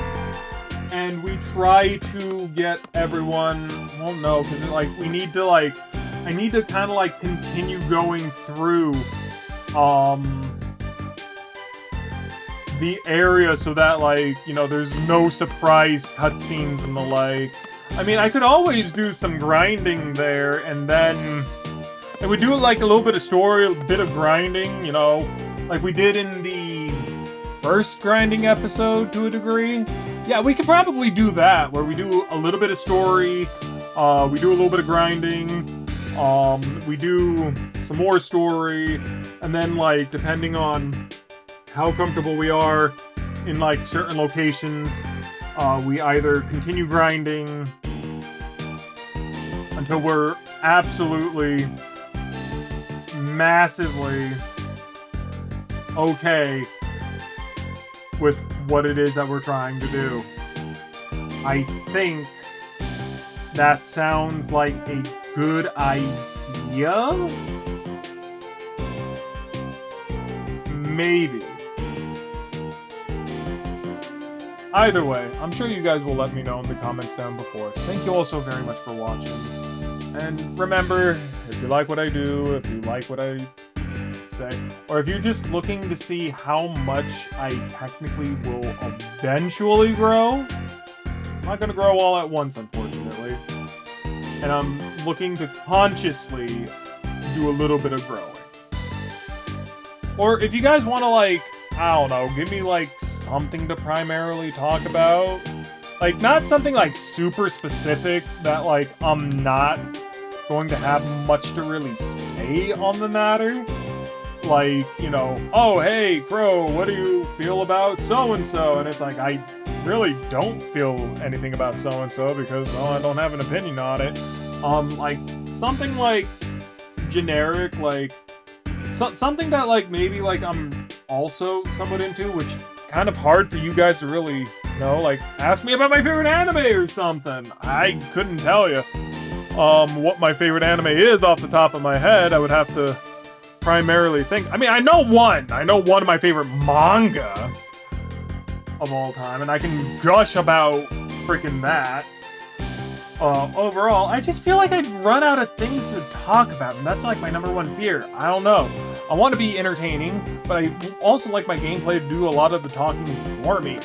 and we try to get everyone. Well, no, because like we need to like, I need to kind of like continue going through, the area so that like, you know, there's no surprise cutscenes and the like. I mean, I could always do some grinding there, and then I would do like a little bit of story, a bit of grinding, you know, like we did in the first grinding episode to a degree. Yeah, we could probably do that, where we do a little bit of story, we do a little bit of grinding, we do some more story, and then like, depending on how comfortable we are in like certain locations, we either continue grinding until we're absolutely massively okay with what it is that we're trying to do. I think that sounds like a good idea. Maybe. Either way, I'm sure you guys will let me know in the comments down below. Thank you all so very much for watching. And remember, if you like what I do, if you like what I say, or if you're just looking to see how much I technically will eventually grow, it's not going to grow all at once, unfortunately. And I'm looking to consciously do a little bit of growing. Or if you guys want to, like, I don't know, give me, like, something to primarily talk about. Like, not something, like, super specific that, like, I'm not going to have much to really say on the matter. Like, you know, oh, hey, Crow, what do you feel about so-and-so? And it's like, I really don't feel anything about so-and-so because, well, I don't have an opinion on it. Like, something, like, generic, like, something that, like, maybe, like, I'm also somewhat into, which kind of hard for you guys to really know. Like, ask me about my favorite anime or something. I couldn't tell you what my favorite anime is off the top of my head. I would have to primarily think. I mean, I know one of my favorite manga of all time, and I can gush about freaking that. Overall, I just feel like I'd run out of things to talk about, and that's like my #1 fear. I don't know. I want to be entertaining, but I also like my gameplay to do a lot of the talking for me.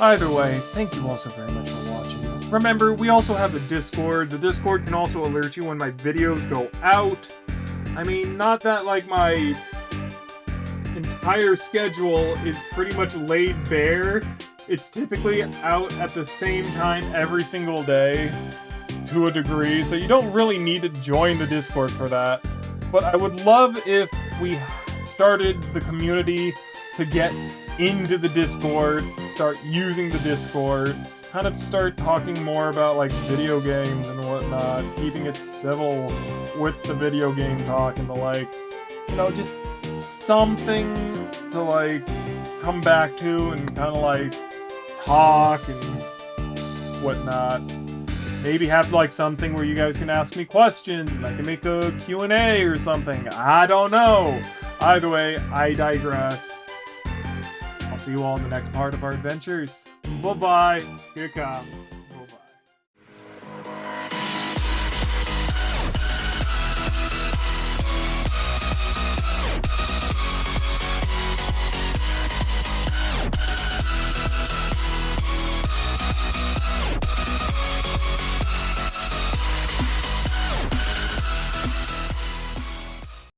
Either way, thank you all so very much for watching. Remember, we also have the Discord. The Discord can also alert you when my videos go out. I mean, not that like my entire schedule is pretty much laid bare. It's typically out at the same time every single day, to a degree, so you don't really need to join the Discord for that. But I would love if we started the community to get into the Discord, start using the Discord, kind of start talking more about like video games and whatnot, keeping it civil with the video game talk and the like. You know, just something to like come back to and kind of like talk and whatnot. Maybe have like something where you guys can ask me questions and I can make a Q&A or something. I don't know. Either way, I digress. I'll see you all in the next part of our adventures. Bye-bye. Here it comes.